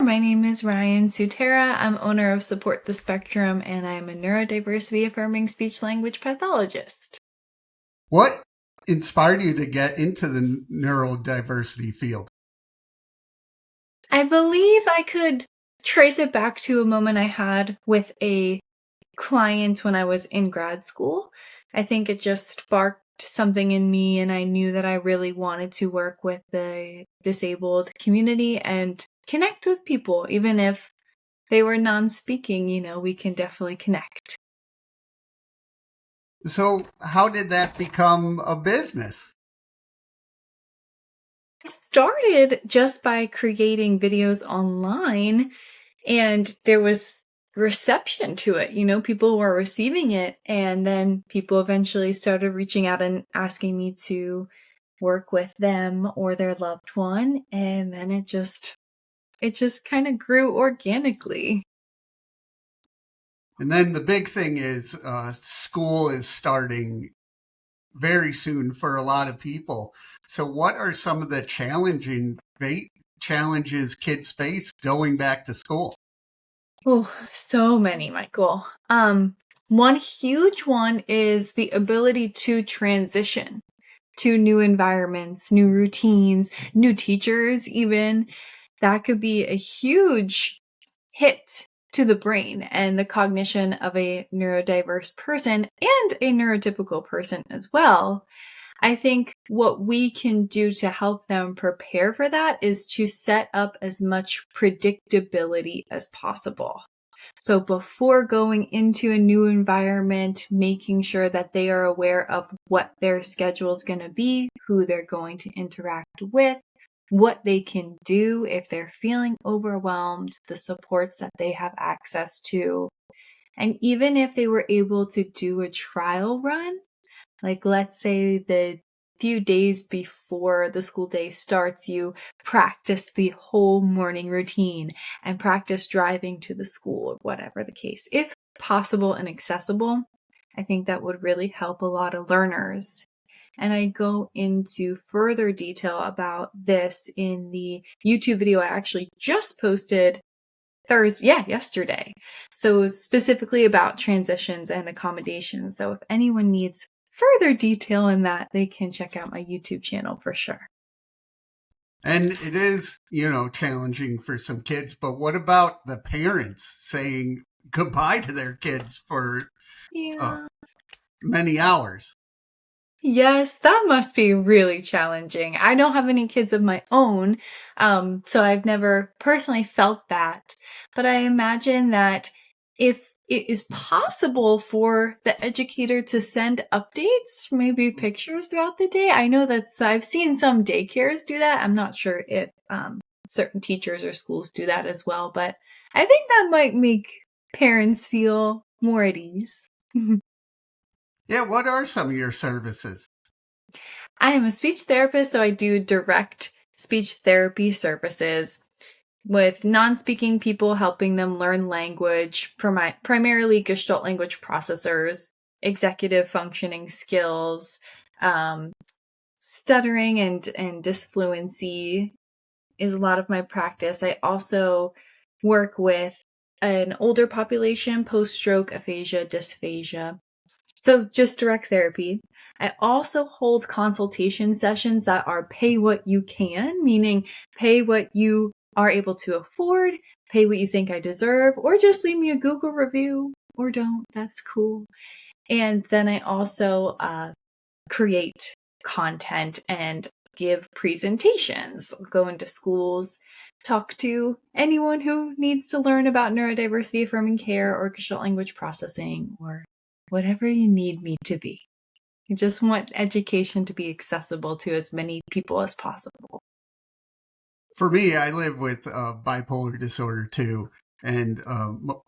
My name is Ryann Sutera. I'm owner of Support the Spectrum, and I'm a neurodiversity-affirming speech-language pathologist. What inspired you to get into the neurodiversity field? I believe I could trace it back to a moment I had with a client when I was in grad school. I think it just sparked something in me, and I knew that I really wanted to work with the disabled community and connect with people, even if they were non-speaking. We can definitely connect. So, how did that become a business? I started just by creating videos online, and there was reception to it. People were receiving it, and then people eventually started reaching out and asking me to work with them or their loved one, and then it just kind of grew organically. And then the big thing is school is starting very soon for a lot of people. So, what are some of the challenges kids face going back to school? Oh, so many, Michael. One huge one is the ability to transition to new environments, new routines, new teachers, even. That could be a huge hit to the brain and the cognition of a neurodiverse person and a neurotypical person as well. I think what we can do to help them prepare for that is to set up as much predictability as possible. So before going into a new environment, making sure that they are aware of what their schedule is going to be, who they're going to interact with, what they can do if they're feeling overwhelmed, the supports that they have access to. And even if they were able to do a trial run, like let's say the few days before the school day starts, you practice the whole morning routine and practice driving to the school or whatever the case. If possible and accessible, I think that would really help a lot of learners. And I go into further detail about this in the YouTube video I actually just posted yesterday. So it was specifically about transitions and accommodations. So if anyone needs further detail in that, they can check out my YouTube channel for sure. And it is, challenging for some kids, but what about the parents saying goodbye to their kids for uh, Yeah. many hours? Yes, that must be really challenging. I don't have any kids of my own, so I've never personally felt that. But I imagine that if it is possible for the educator to send updates, maybe pictures throughout the day. I know I've seen some daycares do that. I'm not sure if certain teachers or schools do that as well, but I think that might make parents feel more at ease. Yeah, what are some of your services? I am a speech therapist, so I do direct speech therapy services with non-speaking people, helping them learn language, primarily Gestalt language processors, executive functioning skills, um, stuttering and disfluency is a lot of my practice. I also work with an older population, post-stroke aphasia, dysphagia. So just direct therapy. I also hold consultation sessions that are pay what you can, meaning pay what you are able to afford, pay what you think I deserve, or just leave me a Google review, or don't. That's cool. And then I also create content and give presentations, go into schools, talk to anyone who needs to learn about neurodiversity affirming care or Gestalt language processing or whatever you need me to be. I just want education to be accessible to as many people as possible. For me, I live with bipolar disorder too, and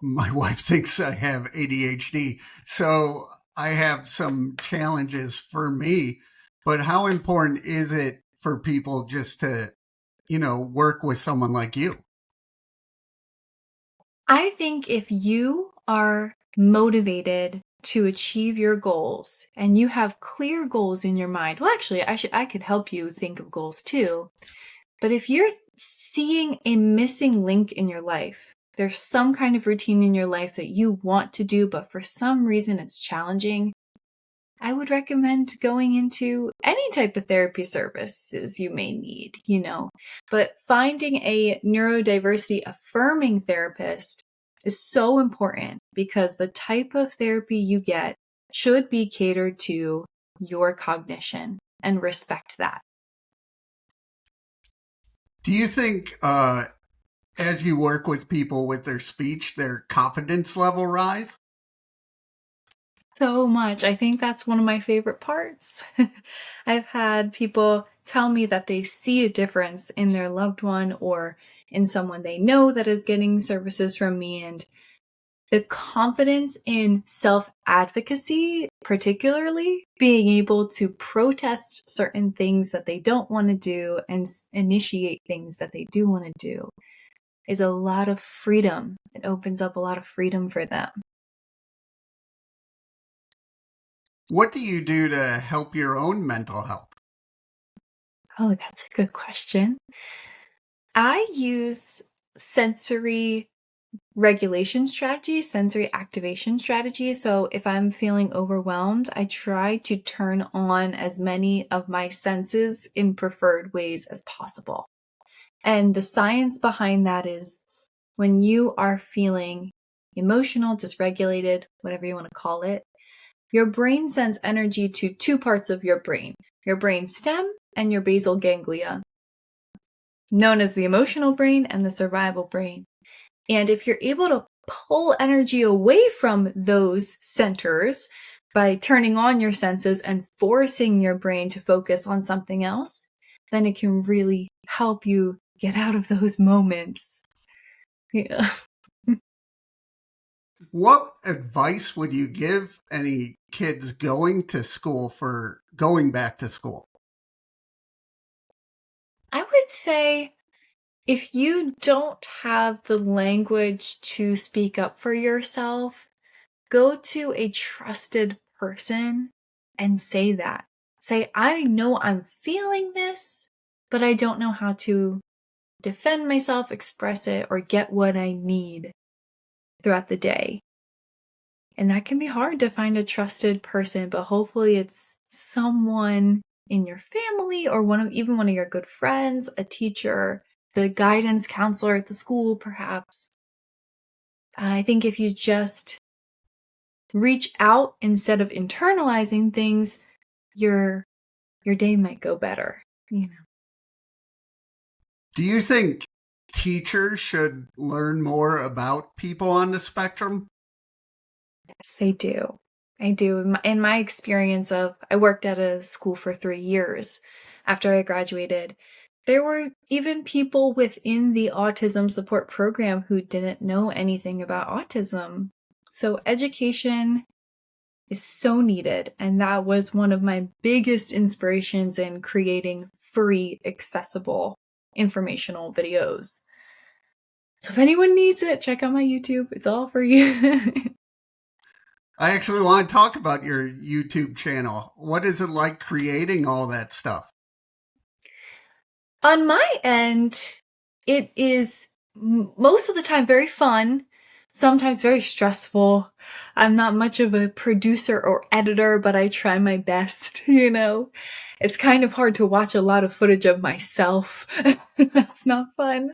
my wife thinks I have ADHD. So I have some challenges for me. But how important is it for people just to, work with someone like you? I think if you are motivated to achieve your goals and you have clear goals in your mind, well, actually, I could help you think of goals too. But if you're seeing a missing link in your life. There's some kind of routine in your life that you want to do, but for some reason it's challenging. I would recommend going into any type of therapy services you may need, but finding a neurodiversity-affirming therapist is so important because the type of therapy you get should be catered to your cognition and respect that. Do you think as you work with people with their speech, their confidence level rise? So much. I think that's one of my favorite parts. I've had people tell me that they see a difference in their loved one or in someone they know that is getting services from me. And the confidence in self-advocacy, particularly being able to protest certain things that they don't want to do and initiate things that they do want to do, is a lot of freedom. It opens up a lot of freedom for them. What do you do to help your own mental health? Oh, that's a good question. I use sensory regulation strategies, sensory activation strategies. So if I'm feeling overwhelmed, I try to turn on as many of my senses in preferred ways as possible. And the science behind that is when you are feeling emotional, dysregulated, whatever you want to call it, your brain sends energy to two parts of your brain stem and your basal ganglia, known as the emotional brain and the survival brain. And if you're able to pull energy away from those centers by turning on your senses and forcing your brain to focus on something else, then it can really help you get out of those moments. Yeah. What advice would you give any kids going back to school? I would say if you don't have the language to speak up for yourself, go to a trusted person and say that. Say, I know I'm feeling this, but I don't know how to defend myself, express it, or get what I need throughout the day. And that can be hard to find a trusted person, but hopefully it's someone in your family or even one of your good friends, a teacher, the guidance counselor at the school, perhaps. I think if you just reach out instead of internalizing things, your day might go better. Do you think teachers should learn more about people on the spectrum? Yes, I do. I do. In my experience I worked at a school for 3 years after I graduated. There were even people within the autism support program who didn't know anything about autism. So education is so needed, and that was one of my biggest inspirations in creating free, accessible, informational videos. So if anyone needs it, check out my YouTube. It's all for you. I actually want to talk about your YouTube channel. What is it like creating all that stuff? On my end, it is most of the time very fun, sometimes very stressful. I'm not much of a producer or editor, but I try my best. It's kind of hard to watch a lot of footage of myself. That's not fun.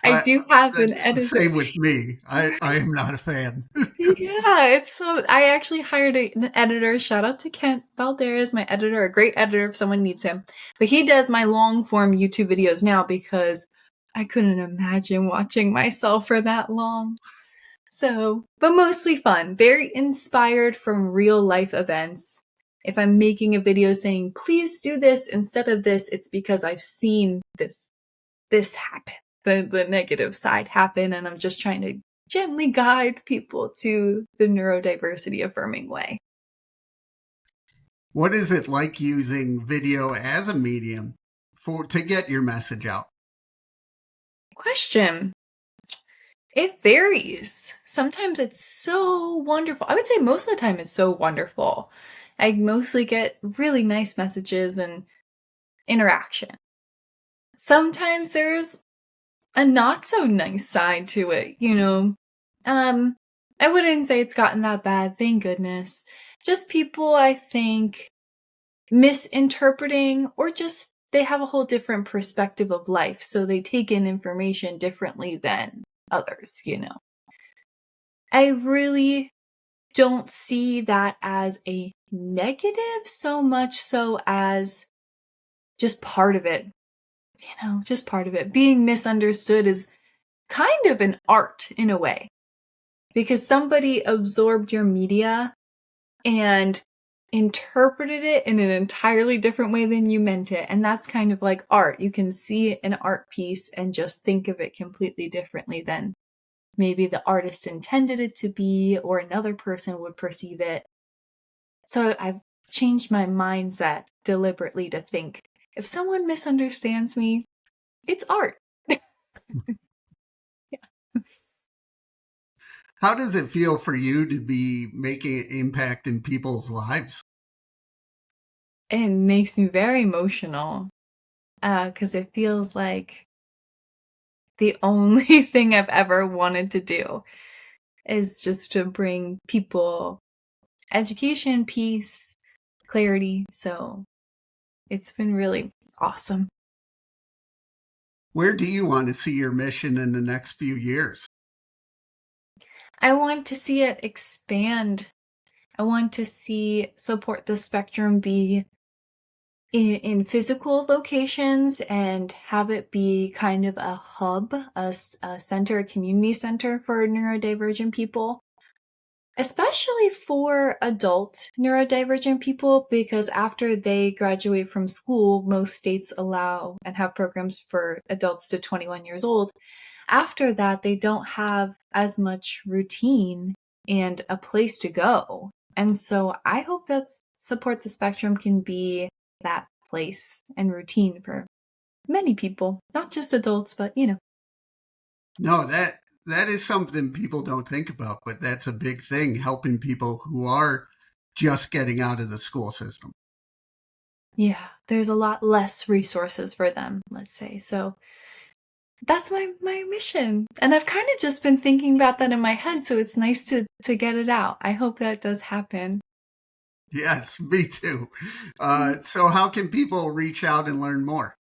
I I, do have an that's the editor. same with me. I am not a fan. Yeah, I actually hired an editor. Shout out to Kent Valdez, my editor, a great editor if someone needs him. But he does my long form YouTube videos now because I couldn't imagine watching myself for that long. So, but mostly fun, very inspired from real life events. If I'm making a video saying, please do this instead of this, it's because I've seen this happen, the negative side happen, and I'm just trying to gently guide people to the neurodiversity affirming way. What is it like using video as a medium to get your message out? Question. It varies. Sometimes it's so wonderful. I would say most of the time it's so wonderful. I mostly get really nice messages and interaction. Sometimes there's a not so nice side to it, you know. I wouldn't say it's gotten that bad, thank goodness. Just people, I think, misinterpreting, or just they have a whole different perspective of life, so they take in information differently than others, you know. I really don't see that as a negative so much so as just part of it, you know, just part of it. Being misunderstood is kind of an art in a way, because somebody absorbed your media and interpreted it in an entirely different way than you meant it. And that's kind of like art. You can see an art piece and just think of it completely differently than maybe the artist intended it to be, or another person would perceive it. So I've changed my mindset deliberately to think, if someone misunderstands me, it's art. Yeah. How does it feel for you to be making an impact in people's lives? It makes me very emotional, because it feels like the only thing I've ever wanted to do is just to bring people education, peace, clarity. So it's been really awesome. Where do you want to see your mission in the next few years? I want to see it expand. I want to see Support the Spectrum be in physical locations and have it be kind of a hub, a center, a community center for neurodivergent people, especially for adult neurodivergent people, because after they graduate from school, most states allow and have programs for adults to 21 years old. After that, they don't have as much routine and a place to go. And so I hope that Support the Spectrum can be that place and routine for many people, not just adults, but you know. No, that is something people don't think about, but that's a big thing, helping people who are just getting out of the school system. Yeah, there's a lot less resources for them, let's say. So that's my mission. And I've kind of just been thinking about that in my head, so it's nice to get it out. I hope that does happen. Yes, me too. Mhm. So, how can people reach out and learn more?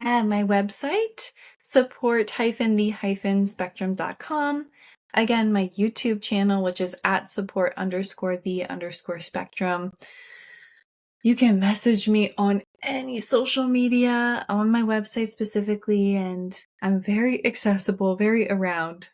And my website, support-the-spectrum.com. Again, my YouTube channel, which is at support_the_spectrum. You can message me on any social media, on my website specifically, and I'm very accessible, very around.